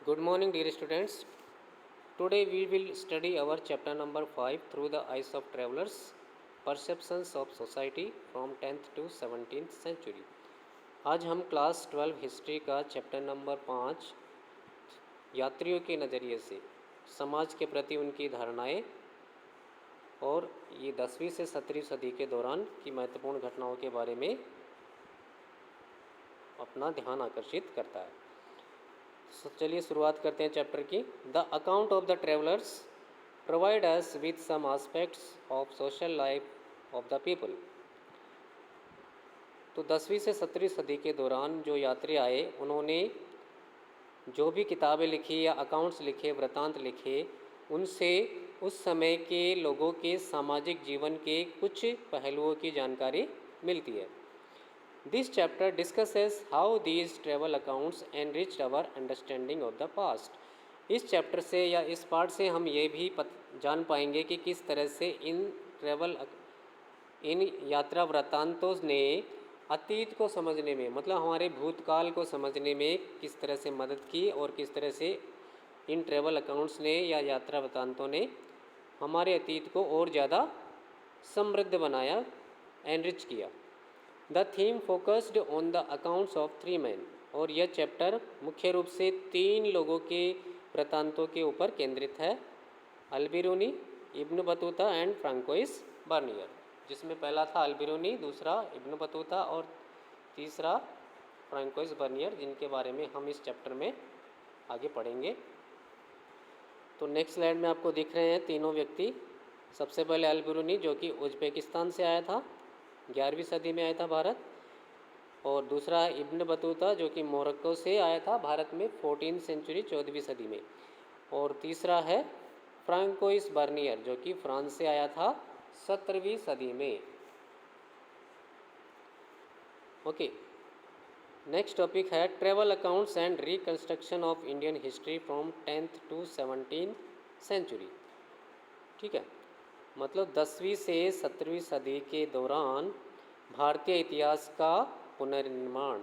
Good morning, dear students. Today we will study our chapter number 5 through the eyes of travelers, perceptions of society from 10th to 17th century. आज हम class 12 history का chapter number 5 यात्रियों के नज़रिए से समाज के प्रति उनकी धारणाएं और ये 10वीं से 17वीं सदी के दौरान की महत्वपूर्ण घटनाओं के बारे में अपना ध्यान आकर्षित करता है। चलिए शुरुआत करते हैं चैप्टर की। The account of the travellers provide us with some aspects of social life of the people. तो 10वीं से 17वीं सदी के दौरान जो यात्री आए उन्होंने जो भी किताबें लिखी या अकाउंट्स लिखे, वृतांत लिखे, उनसे उस समय के लोगों के सामाजिक जीवन के कुछ पहलुओं की जानकारी मिलती है। This chapter discusses how these travel accounts enriched our understanding of the past. इस चैप्टर से या इस पार्ट से हम ये भी जान पाएंगे कि किस तरह से इन यात्रा वृत्तांतों ने अतीत को समझने में, मतलब हमारे भूतकाल को समझने में किस तरह से मदद की और किस तरह से इन ट्रैवल अकाउंट्स ने या यात्रा वृत्तांतों ने हमारे अतीत को और ज़्यादा समृद्ध बनाया, एनरिच किया। The theme focused on the accounts of 3 man. और यह चैप्टर मुख्य रूप से 3 लोगों के वृत्तांतों के ऊपर केंद्रित है, Al-Biruni, Ibn Battuta and Francois Bernier, जिसमें पहला था अल्बिरूनी, दूसरा इब्न बतूता और तीसरा फ्रांकोइस बर्नियर, जिनके बारे में हम इस चैप्टर में आगे पढ़ेंगे। तो नेक्स्ट स्लाइड में आपको दिख रहे हैं तीनों व्यक्ति। सबसे पहले अल्बिरूनी जो कि उज्बेकिस्तान से आया था, 11वीं सदी में आया था भारत। और दूसरा इब्न बतूता जो कि मोरक्को से आया था भारत में 14th सेंचुरी, 14वीं सदी में। और तीसरा है फ्रांकोइस बर्नियर जो कि फ्रांस से आया था 17वीं सदी में। ओके, नेक्स्ट टॉपिक है travel accounts and reconstruction of Indian history from 10th to 17th century. ठीक है, मतलब 10वीं से 17वीं सदी के दौरान भारतीय इतिहास का पुनर्निर्माण।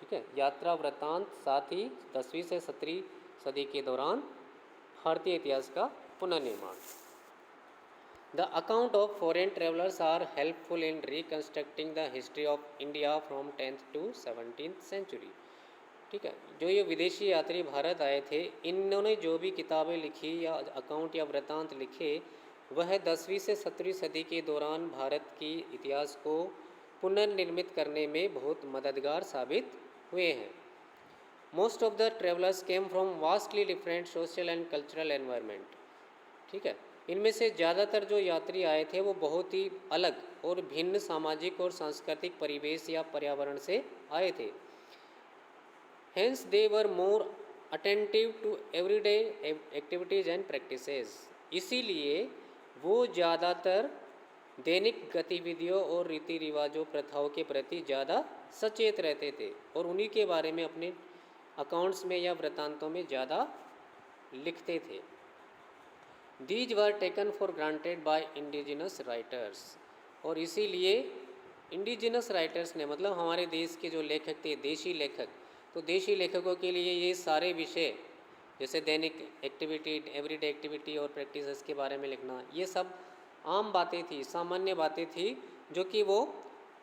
ठीक है, यात्रा वृत्तांत, साथ ही 10वीं से 17वीं सदी के दौरान भारतीय इतिहास का पुनर्निर्माण। The account of foreign travellers are helpful in reconstructing the history of India from 10th to 17th century. ठीक है, जो ये विदेशी यात्री भारत आए थे, इन्होंने जो भी किताबें लिखी या अकाउंट या वृत्तांत लिखे, वह 10वीं से 17वीं सदी के दौरान भारत की इतिहास को पुनर्निर्मित करने में बहुत मददगार साबित हुए हैं। Most of the travellers came from vastly different social and cultural environment. ठीक है, इनमें से ज़्यादातर जो यात्री आए थे वो बहुत ही अलग और भिन्न सामाजिक और सांस्कृतिक परिवेश या पर्यावरण से आए थे। Hence they were more attentive to everyday activities and practices। इसीलिए वो ज़्यादातर दैनिक गतिविधियों और रीति रिवाजों, प्रथाओं के प्रति ज़्यादा सचेत रहते थे और उन्हीं के बारे में अपने अकाउंट्स में या वृत्तांतों में ज़्यादा लिखते थे। These were taken for granted by indigenous writers। और इसीलिए इंडिजिनस राइटर्स ने, मतलब हमारे देश के जो लेखक थे, देशी लेखक, तो देशी लेखकों के लिए ये सारे विषय जैसे दैनिक एक्टिविटी, एवरीडे एक्टिविटी और प्रैक्टिसेस के बारे में लिखना, ये सब आम बातें थी, सामान्य बातें थी, जो कि वो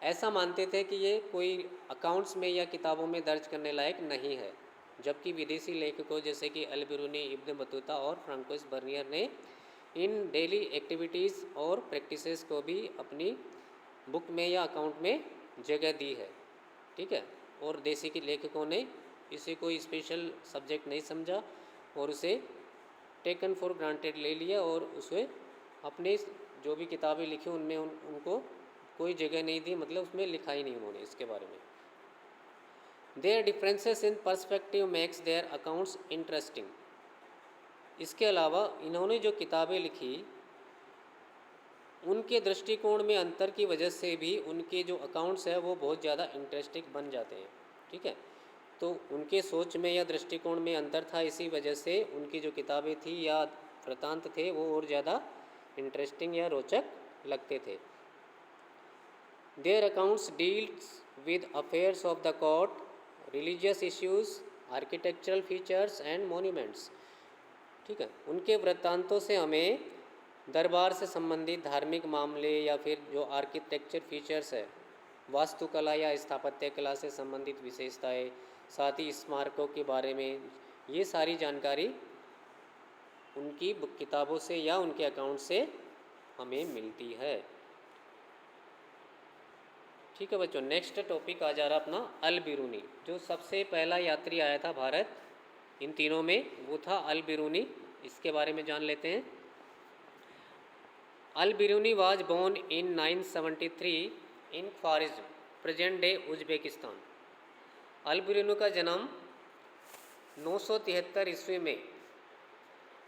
ऐसा मानते थे कि ये कोई अकाउंट्स में या किताबों में दर्ज करने लायक नहीं है। जबकि विदेशी लेखकों जैसे कि अल्बिरूनी, इब्न बतूता और फ्रांकोइस बर्नियर ने इन डेली एक्टिविटीज़ और प्रैक्टिसेस को भी अपनी बुक में या अकाउंट में जगह दी है। ठीक है, और देसी के लेखकों ने इसे कोई स्पेशल सब्जेक्ट नहीं समझा और उसे टेकन फॉर ग्रांटेड ले लिया और उसे अपने जो भी किताबें लिखी उनमें उनको कोई जगह नहीं दी, मतलब उसमें लिखा ही नहीं उन्होंने इसके बारे में। There differences in perspective makes their accounts interesting. इसके अलावा इन्होंने जो किताबें लिखी उनके दृष्टिकोण में अंतर की वजह से भी उनके जो अकाउंट्स है वो बहुत ज़्यादा इंटरेस्टिंग बन जाते हैं। ठीक है, तो उनके सोच में या दृष्टिकोण में अंतर था, इसी वजह से उनकी जो किताबें थी या वृत्तांत थे वो और ज़्यादा इंटरेस्टिंग या रोचक लगते थे। Their accounts deals with affairs of the court, religious issues, architectural features and monuments. ठीक है, उनके वृत्तांतों से हमें दरबार से संबंधित धार्मिक मामले या फिर जो आर्किटेक्चर फीचर्स है, वास्तुकला या स्थापत्य कला से संबंधित विशेषताएं, साथ ही स्मारकों के बारे में, ये सारी जानकारी उनकी किताबों से या उनके अकाउंट से हमें मिलती है। ठीक है बच्चों, नेक्स्ट टॉपिक आ जा रहा अपना अल बिरूनी। जो सबसे पहला यात्री आया था भारत इन तीनों में, वो था अल बिरूनी। इसके बारे में जान लेते हैं। Al Biruni was born in 973 in Khwarazm, present day Uzbekistan. Al Biruni का जन्म 973 ईस्वी में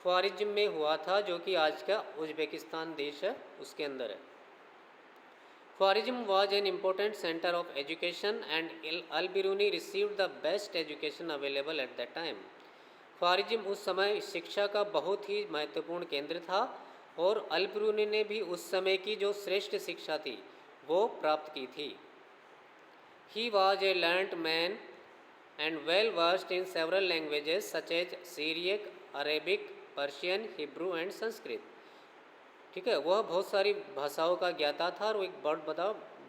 ख्वारिज़्म में हुआ था, जो कि आज का उज़्बेकिस्तान देश है, उसके अंदर है। Khwarazm was an important centre of education and Al Biruni received the best education available at that time. Khwarazm उस समय शिक्षा का बहुत ही महत्वपूर्ण केंद्र था और अल बिरूनी ने भी उस समय की जो श्रेष्ठ शिक्षा थी वो प्राप्त की थी। He was a learned man and well versed in several languages such as Syriac, Arabic, Persian, Hebrew and Sanskrit. ठीक है, वह बहुत सारी भाषाओं का ज्ञाता था और एक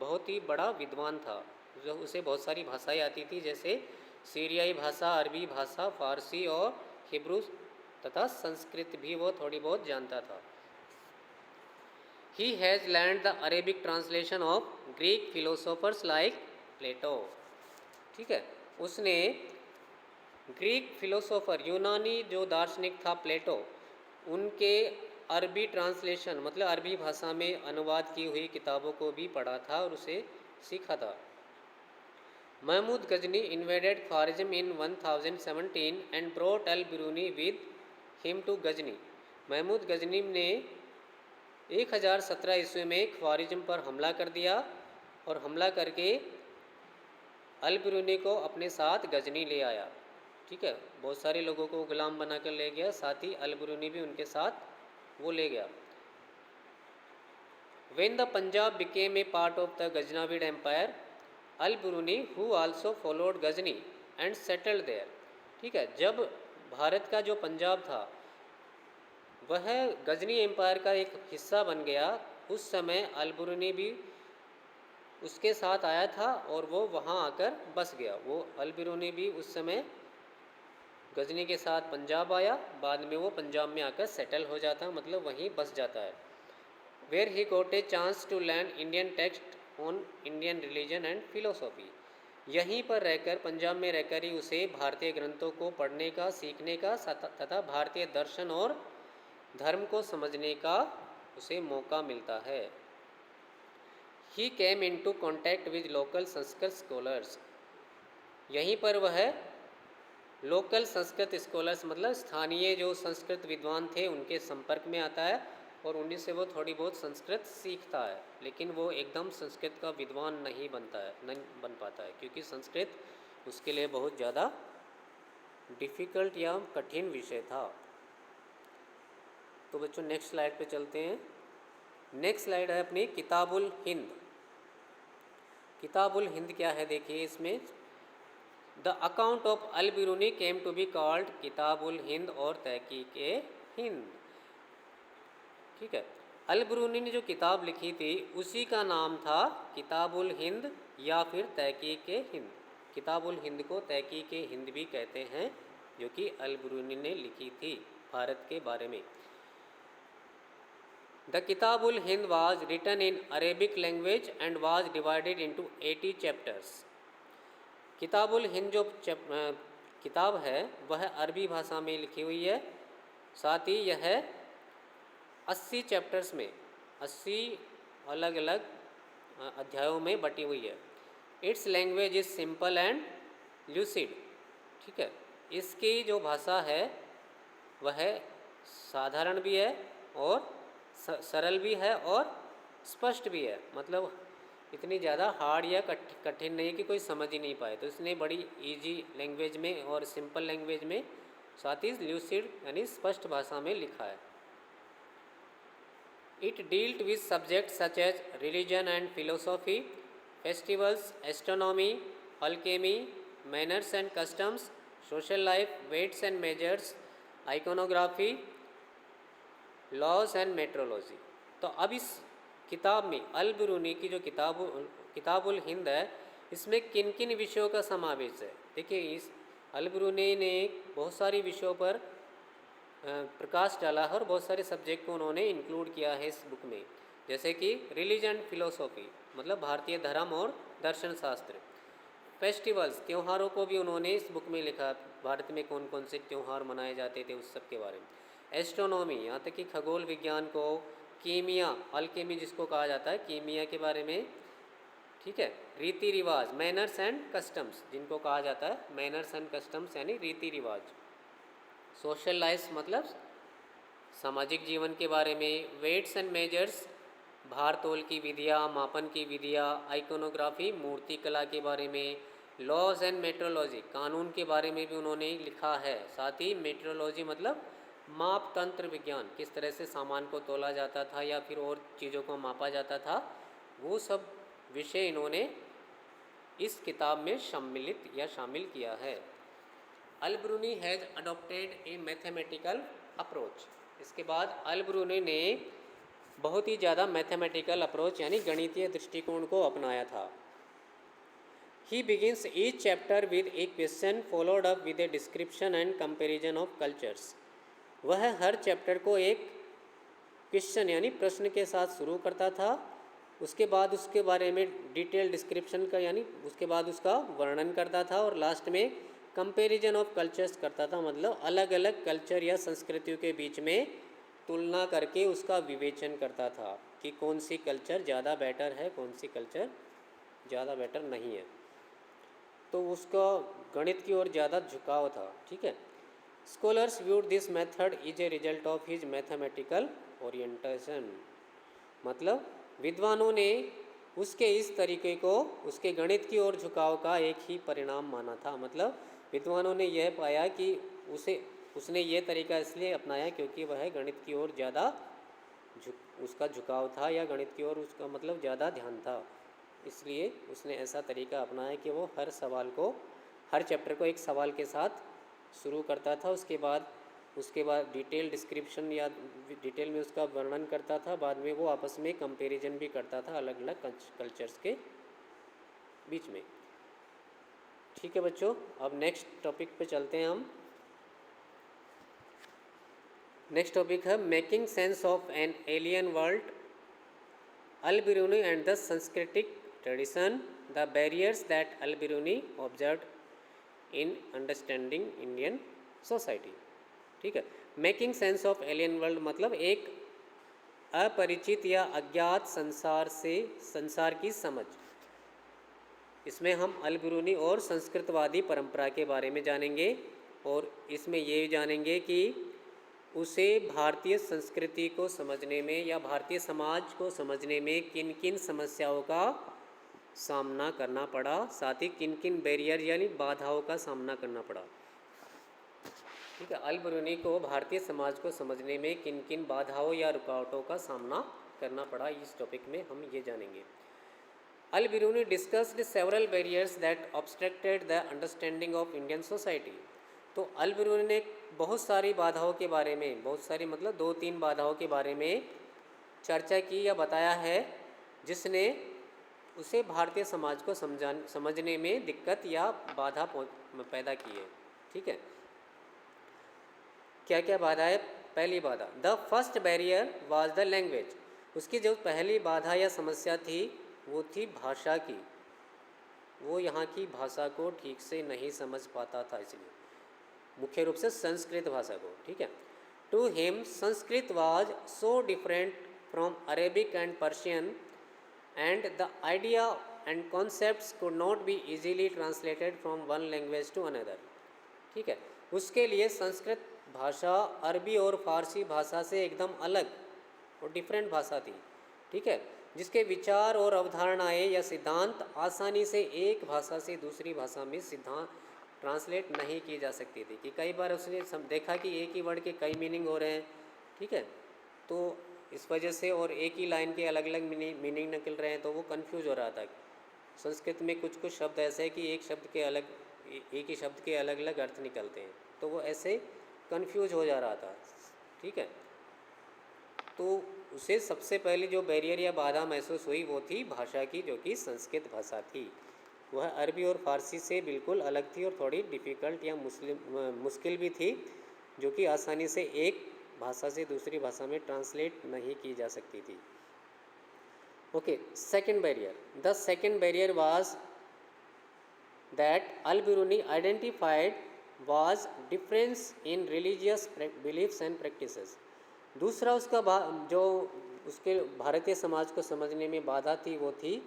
बहुत ही बड़ा विद्वान था। जो उसे बहुत सारी भाषाएं आती थी, जैसे सीरियाई भाषा, अरबी भाषा, फारसी और हिब्रू तथा संस्कृत भी वो थोड़ी बहुत जानता था। He has learned the Arabic translation of Greek philosophers like Plato. ठीक है, उसने ग्रीक फिलोसोफर, यूनानी जो दार्शनिक था प्लेटो, उनके अरबी ट्रांसलेशन मतलब अरबी भाषा में अनुवाद की हुई किताबों को भी पढ़ा था और उसे सीखा था। Mahmud Ghazni invaded Khwarazm in 1017 and brought Al Biruni with him to Ghazni. Mahmud Ghazni ने 1017 ईस्वी में ख्वारिज़्म पर हमला कर दिया और हमला करके अल बिरूनी को अपने साथ गजनी ले आया। ठीक है, बहुत सारे लोगों को गुलाम बनाकर ले गया, साथ ही अल बिरूनी भी उनके साथ वो ले गया। When the Punjab became a part of the Ghaznavid Empire, Al Biruni who also followed Ghazni and settled there। ठीक है, जब भारत का जो पंजाब था वह गजनी एम्पायर का एक हिस्सा बन गया, उस समय अल बिरूनी भी उसके साथ आया था और वो वहाँ आकर बस गया। वो अल बिरूनी भी उस समय गजनी के साथ पंजाब आया, बाद में वो पंजाब में आकर सेटल हो जाता, मतलब वहीं बस जाता है। Where he got a chance to learn Indian text on Indian religion and philosophy. यहीं पर रहकर, पंजाब में रहकर ही उसे भारतीय ग्रंथों को पढ़ने का, सीखने का तथा भारतीय दर्शन और धर्म को समझने का उसे मौका मिलता है। He came into contact with local Sanskrit scholars. यहीं पर वह लोकल संस्कृत स्कॉलर्स मतलब स्थानीय जो संस्कृत विद्वान थे उनके संपर्क में आता है और उन्हीं से वो थोड़ी बहुत संस्कृत सीखता है, लेकिन वो एकदम संस्कृत का विद्वान नहीं बन पाता है, क्योंकि संस्कृत उसके लिए बहुत ज़्यादा डिफ़िकल्ट या कठिन विषय था। तो बच्चों नेक्स्ट स्लाइड पे चलते हैं। नेक्स्ट स्लाइड है अपनी किताबुल हिंद। किताबुल हिंद क्या है देखिए इसमें, the account of Al Biruni came to be called Kitabul Hind और तहकीक हिंद। ठीक है, अल बिरूनी ने जो किताब लिखी थी उसी का नाम था किताबुल हिंद या फिर तहकीक हिंद। किताबुल हिंद को तहकीक हिंद भी कहते हैं, जो कि अल बिरूनी ने लिखी थी भारत के बारे में। The Kitabul Hind was written in Arabic language and was divided into 80 chapters. Kitabul Hind जो किताब है वह अरबी भाषा में लिखी हुई है, साथ ही यह 80 चैप्टर्स में 80 अलग अलग अध्यायों में बटी हुई है। It's language is simple and lucid. ठीक है, इसकी जो भाषा है वह साधारण भी है और सरल भी है और स्पष्ट भी है, मतलब इतनी ज़्यादा हार्ड या कठिन नहीं कि कोई समझ ही नहीं पाए। तो इसने बड़ी इजी लैंग्वेज में और सिंपल लैंग्वेज में, साथ ही ल्यूसिड यानी स्पष्ट भाषा में लिखा है। It dealt with subject such as religion and philosophy, festivals, astronomy, alchemy, manners and customs, social life, weights and measures, iconography, laws and metrology. तो अब इस किताब में अल बिरूनी की जो किताबुल हिंद है, इसमें किन किन विषयों का समावेश है। देखिए, इस अल बिरूनी ने बहुत सारी विषयों पर प्रकाश डाला है और बहुत सारे सब्जेक्ट को उन्होंने इंक्लूड किया है इस बुक में। जैसे कि रिलीजन फिलोसॉफी, मतलब भारतीय धर्म और दर्शन शास्त्र। फेस्टिवल्स, त्योहारों को भी उन्होंने इस बुक में लिखा, भारत में कौन कौन से त्यौहार मनाए जाते थे उस सब के बारे में। एस्ट्रोनॉमी, यहाँ तक कि खगोल विज्ञान को। कीमिया, अल्केमी जिसको कहा जाता है, कीमिया के बारे में। ठीक है। रीति रिवाज, मैनर्स एंड कस्टम्स जिनको कहा जाता है, मैनर्स एंड कस्टम्स यानी रीति रिवाज। सोशल लाइफ मतलब सामाजिक जीवन के बारे में। वेट्स एंड मेजर्स, भार तोल की विधियाँ, मापन की विधियाँ। आइकोनोग्राफी, मूर्ति कला के बारे में। लॉज एंड मेट्रोलॉजी, कानून के बारे में भी उन्होंने लिखा है। साथ ही मेट्रोलॉजी मतलब माप तंत्र विज्ञान, किस तरह से सामान को तोला जाता था या फिर और चीज़ों को मापा जाता था, वो सब विषय इन्होंने इस किताब में सम्मिलित या शामिल किया है। Al Biruni has adopted a mathematical approach. इसके बाद अल बिरूनी ने बहुत ही ज़्यादा मैथमेटिकल अप्रोच यानी गणितीय दृष्टिकोण को अपनाया था। He begins each chapter with a question followed up with a description and comparison of cultures. वह हर चैप्टर को एक क्वेश्चन यानी प्रश्न के साथ शुरू करता था, उसके बाद उसके बारे में डिटेल डिस्क्रिप्शन का यानी उसके बाद उसका वर्णन करता था, और लास्ट में कंपैरिजन ऑफ कल्चर्स करता था, मतलब अलग अलग कल्चर या संस्कृतियों के बीच में तुलना करके उसका विवेचन करता था कि कौन सी कल्चर ज़्यादा बेटर है, कौन सी कल्चर ज़्यादा बेटर नहीं है। तो उसका गणित की ओर ज़्यादा झुकाव था। ठीक है। Scholars viewed this method is a result of his mathematical orientation, मतलब विद्वानों ने उसके इस तरीके को उसके गणित की ओर झुकाव का एक ही परिणाम माना था। मतलब विद्वानों ने यह पाया कि उसने ये तरीका इसलिए अपनाया क्योंकि वह गणित की ओर ज़्यादा उसका झुकाव था, या गणित की ओर उसका मतलब ज़्यादा ध्यान था, इसलिए उसने ऐसा तरीका अपनाया कि वो हर चैप्टर को एक सवाल के साथ शुरू करता था, उसके बाद डिटेल डिस्क्रिप्शन या डिटेल में उसका वर्णन करता था, बाद में वो आपस में कंपैरिजन भी करता था अलग अलग कल्चर्स के बीच में। ठीक है बच्चों, अब नेक्स्ट टॉपिक पे चलते हैं हम। नेक्स्ट टॉपिक है making sense of an alien world, Al Biruni and the Sanskrit tradition, the barriers that Al Biruni observed in understanding Indian society. ठीक है। Making sense of alien world मतलब एक अपरिचित या अज्ञात संसार की समझ। इसमें हम अल बिरूनी और संस्कृतवादी परंपरा के बारे में जानेंगे, और इसमें ये जानेंगे कि उसे भारतीय संस्कृति को समझने में या भारतीय समाज को समझने में किन किन समस्याओं का सामना करना पड़ा, साथ ही किन किन बैरियर यानी बाधाओं का सामना करना पड़ा। ठीक है। अल बिरूनी को भारतीय समाज को समझने में किन किन बाधाओं या रुकावटों का सामना करना पड़ा, इस टॉपिक में हम ये जानेंगे। Al Biruni discussed several barriers that obstructed the understanding of Indian society. तो अल बिरूनी ने बहुत सारी बाधाओं के बारे में, बहुत सारी मतलब 2-3 बाधाओं के बारे में चर्चा की या बताया है, जिसने उसे भारतीय समाज को समझने में दिक्कत या बाधा पैदा की है। ठीक है। क्या क्या बाधा है? पहली बाधा, the first barrier was the language. उसकी जो पहली बाधा या समस्या थी वो थी भाषा की। वो यहाँ की भाषा को ठीक से नहीं समझ पाता था, इसलिए मुख्य रूप से संस्कृत भाषा को। ठीक है। To him Sanskrit was so different from Arabic and Persian and the idea and concepts could not be easily translated from one language to another. ठीक है। उसके लिए संस्कृत भाषा अरबी और फारसी भाषा से एकदम अलग और डिफरेंट भाषा थी। ठीक है। जिसके विचार और अवधारणाएं या सिद्धांत आसानी से एक भाषा से दूसरी भाषा में सिद्धांत ट्रांसलेट नहीं की जा सकती थी, कि कई बार उसने देखा कि एक ही वर्ड के कई मीनिंग हो रहे हैं। ठीक है। तो इस वजह से, और एक ही लाइन के अलग अलग मीनिंग निकल रहे हैं, तो वो कंफ्यूज हो रहा था। संस्कृत में कुछ कुछ शब्द ऐसे हैं कि एक शब्द के अलग एक ही शब्द के अलग अलग अर्थ निकलते हैं, तो वो ऐसे कंफ्यूज हो जा रहा था। ठीक है, तो उसे सबसे पहले जो बैरियर या बाधा महसूस हुई वो थी भाषा की, जो कि संस्कृत भाषा थी। वह अरबी और फ़ारसी से बिल्कुल अलग थी और थोड़ी डिफ़िकल्ट या मुश्किल भी थी, जो कि आसानी से एक भाषा से दूसरी भाषा में ट्रांसलेट नहीं की जा सकती थी। Okay, second barrier, the second barrier was that Al-Biruni identified was difference in religious beliefs and practices. दूसरा उसका जो उसके भारतीय समाज को समझने में बाधा थी वो थी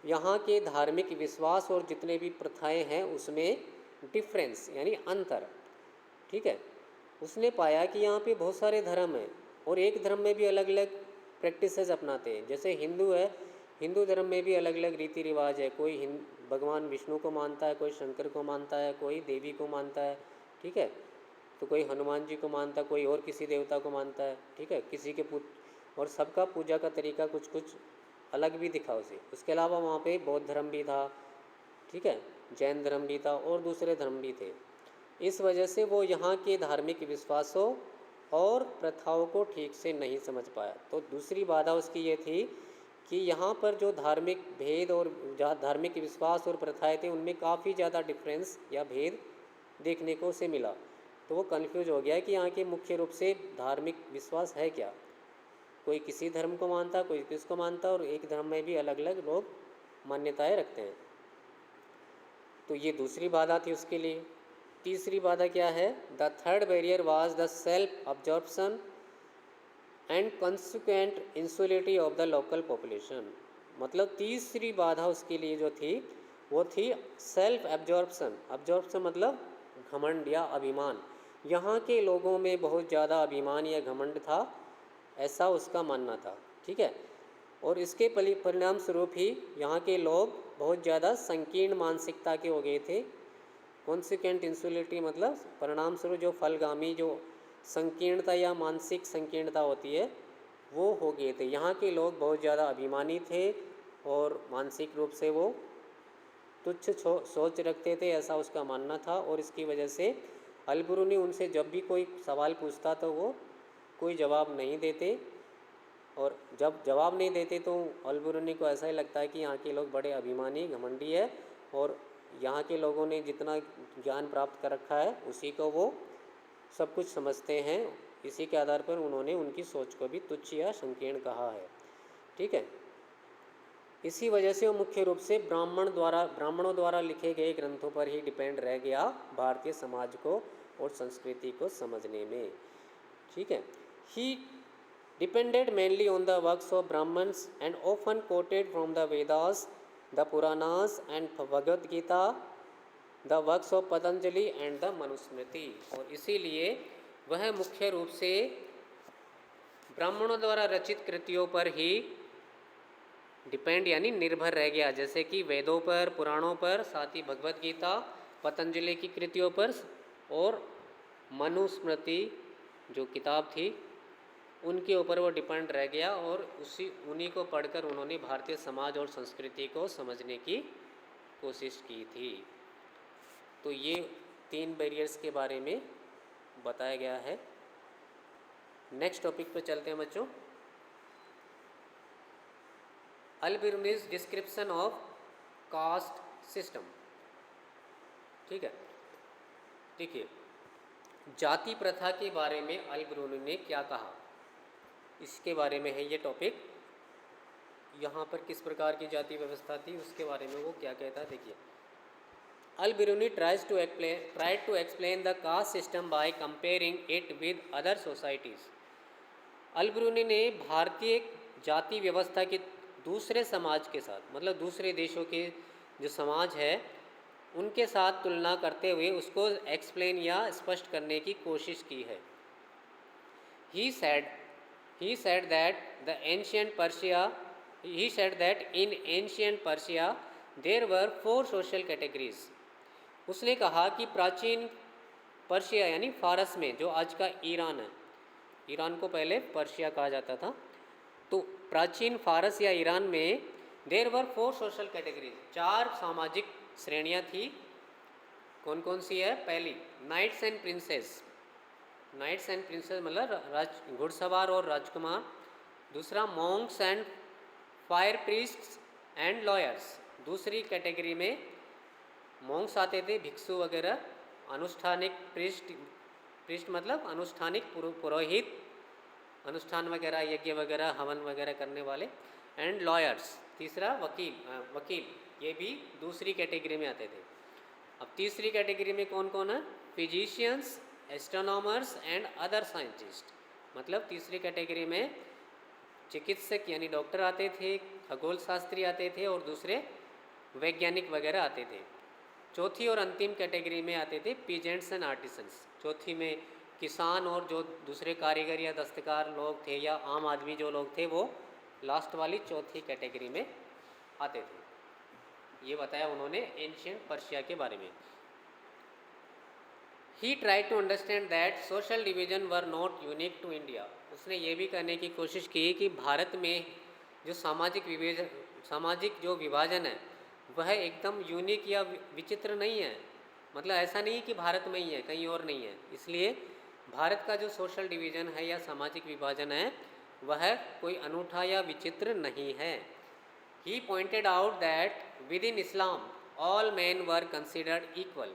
यहाँ के धार्मिक विश्वास और जितने भी प्रथाएं हैं उसमें डिफरेंस यानी अंतर। ठीक है, उसने पाया कि यहाँ पे बहुत सारे धर्म हैं और एक धर्म में भी अलग अलग प्रैक्टिसेस अपनाते हैं। जैसे हिंदू है, हिंदू धर्म में भी अलग अलग रीति रिवाज है। कोई भगवान विष्णु को मानता है, कोई शंकर को मानता है, कोई देवी को मानता है। ठीक है, तो कोई हनुमान जी को मानता है, कोई और किसी देवता को मानता है। ठीक है, किसी के और सबका पूजा का तरीका कुछ कुछ अलग भी दिखा उसे। उसके अलावा वहाँ पे बौद्ध धर्म भी था। ठीक है, जैन धर्म भी था और दूसरे धर्म भी थे। इस वजह से वो यहाँ के धार्मिक विश्वासों और प्रथाओं को ठीक से नहीं समझ पाया। तो दूसरी बाधा उसकी ये थी कि यहाँ पर जो धार्मिक भेद और धार्मिक विश्वास और प्रथाएं थे उनमें काफ़ी ज़्यादा डिफरेंस या भेद देखने को उसे मिला। तो वो कन्फ्यूज हो गया कि यहाँ के मुख्य रूप से धार्मिक विश्वास है क्या। कोई किसी धर्म को मानता, कोई किसको मानता, और एक धर्म में भी अलग अलग लोग मान्यताएं रखते हैं। तो ये दूसरी बाधा थी उसके लिए। तीसरी बाधा क्या है? The third barrier was the self absorption and consequent insularity of the local population. मतलब तीसरी बाधा उसके लिए जो थी वो थी सेल्फ एब्जॉर्प्शन। एब्जॉर्प्शन मतलब घमंड या अभिमान। यहाँ के लोगों में बहुत ज़्यादा अभिमान या घमंड था, ऐसा उसका मानना था। ठीक है, और इसके परिणाम स्वरूप ही यहाँ के लोग बहुत ज़्यादा संकीर्ण मानसिकता के हो गए थे। कॉन्सिक्वेंट इंसुलिटी मतलब परिणाम स्वरूप जो फलगामी जो संकीर्णता या मानसिक संकीर्णता होती है वो हो गए थे। यहाँ के लोग बहुत ज़्यादा अभिमानी थे और मानसिक रूप से वो तुच्छ सोच रखते थे, ऐसा उसका मानना था। और इसकी वजह से अल-बिरूनी उनसे जब भी कोई सवाल पूछता तो वो कोई जवाब नहीं देते, और जब जवाब नहीं देते तो अल-बिरूनी को ऐसा ही लगता है कि यहाँ के लोग बड़े अभिमानी घमंडी है और यहाँ के लोगों ने जितना ज्ञान प्राप्त कर रखा है उसी को वो सब कुछ समझते हैं। इसी के आधार पर उन्होंने उनकी सोच को भी तुच्छ या संकीर्ण कहा है। ठीक है, इसी वजह से वो मुख्य रूप से ब्राह्मणों द्वारा लिखे गए ग्रंथों पर ही डिपेंड रह गया भारतीय समाज को और संस्कृति को समझने में। ठीक है, he depended mainly on the works of Brahmans and often quoted from the Vedas, the Puranas and Bhagavad Gita, the works of Patanjali and the Manusmriti. और इसीलिए वह मुख्य रूप से ब्राह्मणों द्वारा रचित कृतियों पर ही डिपेंड यानी निर्भर रह गया, जैसे कि वेदों पर, पुराणों पर, साथ ही भगवद गीता, पतंजलि की कृतियों पर और मनुस्मृति जो किताब थी उनके ऊपर वो डिपेंड रह गया। और उन्हीं को पढ़कर उन्होंने भारतीय समाज और संस्कृति को समझने की कोशिश की थी। तो ये 3 बैरियर्स के बारे में बताया गया है। नेक्स्ट टॉपिक पर चलते हैं बच्चों। अल-बिरूनीज डिस्क्रिप्शन ऑफ कास्ट सिस्टम। ठीक है, देखिए जाति प्रथा के बारे में अल-बिरूनी ने क्या कहा, इसके बारे में है ये टॉपिक। यहाँ पर किस प्रकार की जाति व्यवस्था थी उसके बारे में वो क्या कहता है, देखिए। Al-Biruni tried to explain the caste system by comparing it with other societies. Al-Biruni ने भारतीय जाति व्यवस्था के दूसरे समाज के साथ, मतलब दूसरे देशों के जो समाज है उनके साथ तुलना करते हुए उसको एक्सप्लेन या स्पष्ट करने की कोशिश की है। He said that in ancient Persia there were 4 social categories. उसने कहा कि प्राचीन पर्शिया यानी फारस में, जो आज का ईरान है, ईरान को पहले पर्शिया कहा जाता था, तो प्राचीन फारस या ईरान में देयर वर 4 सोशल कैटेगरीज, 4 सामाजिक श्रेणियां थी। कौन कौन सी है? पहली knights and princes, knights and princes मतलब घुड़सवार और राजकुमार। दूसरा monks and fire priests and lawyers, दूसरी कैटेगरी में मॉन्क्स आते थे, भिक्षु वगैरह, अनुष्ठानिक प्रीस्ट, प्रीस्ट मतलब अनुष्ठानिक पुरोहित, अनुष्ठान वगैरह यज्ञ वगैरह हवन वगैरह करने वाले, एंड लॉयर्स तीसरा वकील, वकील ये भी दूसरी कैटेगरी में आते थे। अब तीसरी कैटेगरी में कौन कौन है? Physicians, astronomers and other scientist, मतलब तीसरी कैटेगरी में चिकित्सक यानी डॉक्टर आते थे, खगोल शास्त्री आते थे और दूसरे वैज्ञानिक वगैरह आते थे। चौथी और अंतिम कैटेगरी में आते थे पीजेंट्स एंड आर्टिसंस, चौथी में किसान और जो दूसरे कारीगर या दस्तकार लोग थे या आम आदमी जो लोग थे वो लास्ट वाली चौथी कैटेगरी में आते थे। ये बताया उन्होंने एंशिएंट पर्शिया के बारे में। He try to understand that social division were not unique to India, उसने ये भी करने की कोशिश की कि भारत में जो सामाजिक जो विभाजन है वह एकदम यूनिक या विचित्र नहीं है, मतलब ऐसा नहीं कि भारत में ही है कहीं और नहीं है। इसलिए भारत का जो सोशल डिवीज़न है या सामाजिक विभाजन है वह कोई अनूठा या विचित्र नहीं है। He pointed out that within Islam all man were considered equal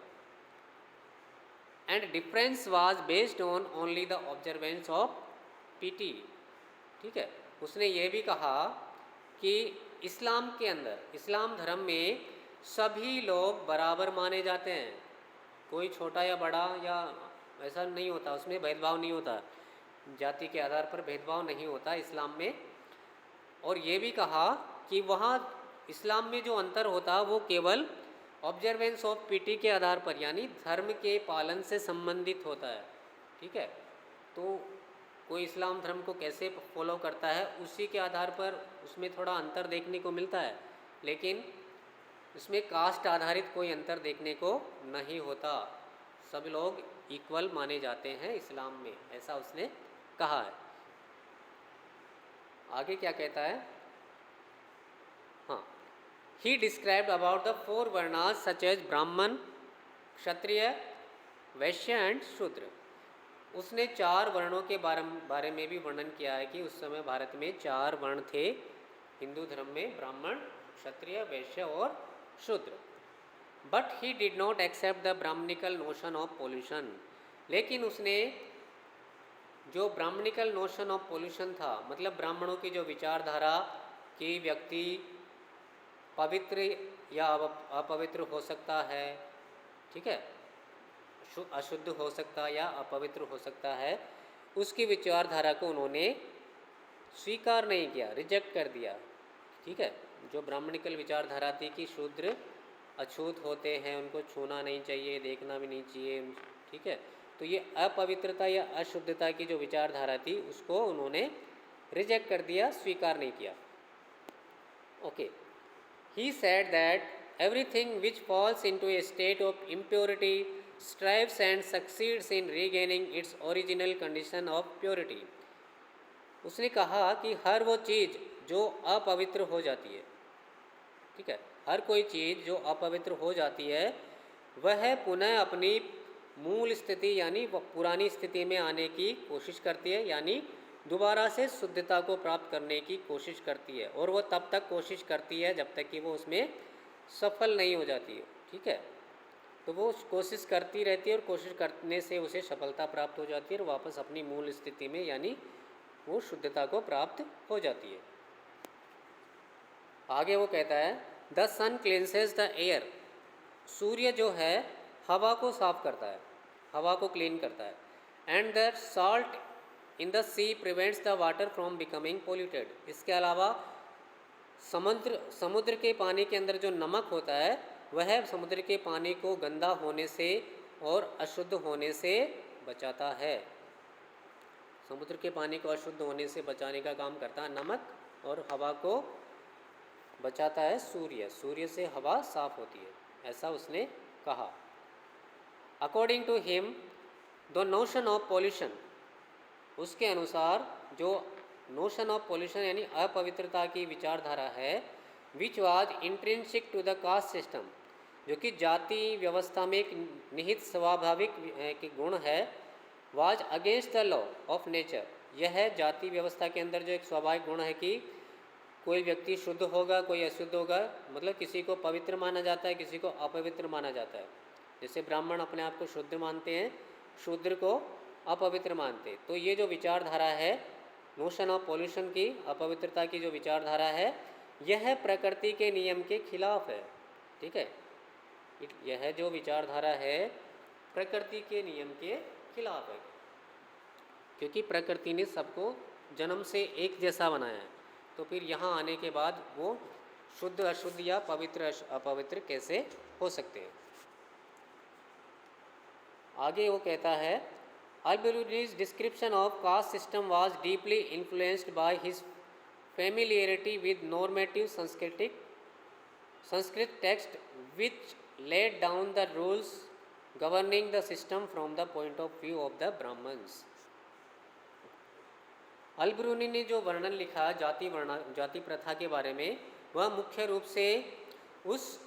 and difference was based on only the observance of piety. ठीक है, उसने ये भी कहा कि इस्लाम के अंदर, इस्लाम धर्म में सभी लोग बराबर माने जाते हैं, कोई छोटा या बड़ा या ऐसा नहीं होता, उसमें भेदभाव नहीं होता, जाति के आधार पर भेदभाव नहीं होता इस्लाम में। और ये भी कहा कि वहाँ इस्लाम में जो अंतर होता वो केवल ऑब्जर्वेंस ऑफ पीटी के आधार पर यानी धर्म के पालन से संबंधित होता है। ठीक है, तो कोई इस्लाम धर्म को कैसे फॉलो करता है उसी के आधार पर उसमें थोड़ा अंतर देखने को मिलता है, लेकिन इसमें कास्ट आधारित कोई अंतर देखने को नहीं होता, सब लोग इक्वल माने जाते हैं इस्लाम में, ऐसा उसने कहा है। आगे क्या कहता है? हाँ, he described about the 4 varnas such as Brahmin, Kshatriya, Vysya and शूद्र। उसने 4 वर्णों के बारे में भी वर्णन किया है कि उस समय भारत में 4 वर्ण थे हिंदू धर्म में, ब्राह्मण, क्षत्रिय, वैश्य और शूद्र। But he did not accept the Brahmanical notion of pollution, लेकिन उसने जो ब्राह्मणिकल नोशन ऑफ पोल्यूशन था, मतलब ब्राह्मणों की जो विचारधारा कि व्यक्ति पवित्र या अपवित्र हो सकता है, ठीक है, अशुद्ध हो सकता या अपवित्र हो सकता है, उसकी विचारधारा को उन्होंने स्वीकार नहीं किया, रिजेक्ट कर दिया। ठीक है, जो ब्राह्मणिकल विचारधारा थी कि शूद्र अछूत होते हैं, उनको छूना नहीं चाहिए, देखना भी नहीं चाहिए, ठीक है, तो ये अपवित्रता या अशुद्धता की जो विचारधारा थी उसको उन्होंने रिजेक्ट कर दिया, स्वीकार नहीं किया। Okay, he said that everything which falls into A state of impurity strives and succeeds in regaining its original condition of purity। उसने कहा कि हर वो चीज़ जो अपवित्र हो जाती है, ठीक है, हर कोई चीज़ जो अपवित्र हो जाती है वह पुनः अपनी मूल स्थिति यानी पुरानी स्थिति में आने की कोशिश करती है, यानी दोबारा से शुद्धता को प्राप्त करने की कोशिश करती है, और वो तब तक कोशिश करती है जब तक कि वो उसमें सफल नहीं हो जाती है। ठीक है, तो वो कोशिश करती रहती है और कोशिश करने से उसे सफलता प्राप्त हो जाती है और वापस अपनी मूल स्थिति में यानी वो शुद्धता को प्राप्त हो जाती है। आगे वो कहता है द सन क्लींसेस द एयर, सूर्य जो है हवा को साफ करता है, हवा को क्लीन करता है, and the salt in the sea prevents the water from becoming polluted. इसके अलावा समुद्र के पानी के अंदर जो नमक होता है वह समुद्र के पानी को गंदा होने से और अशुद्ध होने से बचाता है। समुद्र के पानी को अशुद्ध होने से बचाने का काम करता है नमक, और हवा को बचाता है सूर्य, सूर्य से हवा साफ होती है, ऐसा उसने कहा। According to him the notion of pollution, उसके अनुसार जो नोशन ऑफ पॉल्यूशन यानी अपवित्रता की विचारधारा है, which was intrinsic to the caste system, जो कि जाति व्यवस्था में एक निहित स्वाभाविक कि गुण है, was against the law of nature. यह है जाति व्यवस्था के अंदर जो एक स्वाभाविक गुण है कि कोई व्यक्ति शुद्ध होगा, कोई अशुद्ध होगा, मतलब किसी को पवित्र माना जाता है, किसी को अपवित्र माना जाता है। जैसे ब्राह्मण अपने आप को शुद्ध मानते हैं, शूद्र को अपवित्र मानते हैं। तो ये जो विचारधारा है, नोशन ऑफ पॉल्यूशन की, अपवित्रता की जो विचारधारा है, यह प्रकृति के नियम के खिलाफ है। ठीक है, यह जो विचारधारा है प्रकृति के नियम के खिलाफ है, क्योंकि प्रकृति ने सबको जन्म से एक जैसा बनाया है। तो फिर यहाँ आने के बाद वो शुद्ध अशुद्ध या पवित्र अपवित्र कैसे हो सकते हैं। आगे वो कहता है, Al-Biruni's description of caste system was deeply influenced by his familiarity with normative Sanskrit texts which laid down the rules governing the system from the point of view of the Brahmins। अल्बरूनी ने जो वर्णन लिखा जाति प्रथा के बारे में, वह मुख्य रूप से उस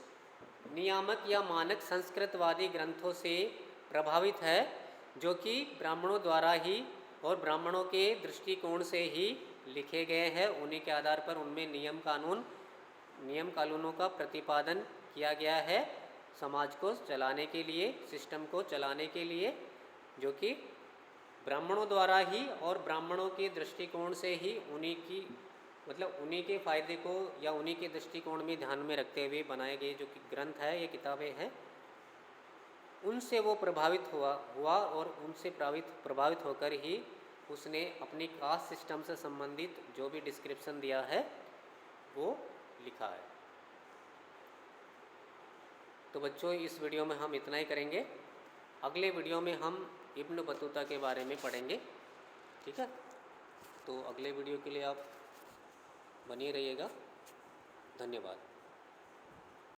नियामक या मानक संस्कृतवादी ग्रंथों से प्रभावित है जो कि ब्राह्मणों द्वारा ही और ब्राह्मणों के दृष्टिकोण से ही लिखे गए हैं। उन्हीं के आधार पर उनमें नियम कानूनों का प्रतिपादन किया गया है, समाज को चलाने के लिए, सिस्टम को चलाने के लिए, जो कि ब्राह्मणों द्वारा ही और ब्राह्मणों के दृष्टिकोण से ही उन्हीं के फायदे को या उन्हीं के दृष्टिकोण में ध्यान में रखते हुए बनाए गए जो कि ग्रंथ है, ये किताबें हैं, उनसे वो प्रभावित हुआ और उनसे प्रभावित होकर ही उसने अपनी कास्ट सिस्टम से संबंधित जो भी डिस्क्रिप्शन दिया है वो लिखा है। तो बच्चों, इस वीडियो में हम इतना ही करेंगे। अगले वीडियो में हम इब्न बतूता के बारे में पढ़ेंगे। ठीक है, तो अगले वीडियो के लिए आप बने रहिएगा। धन्यवाद।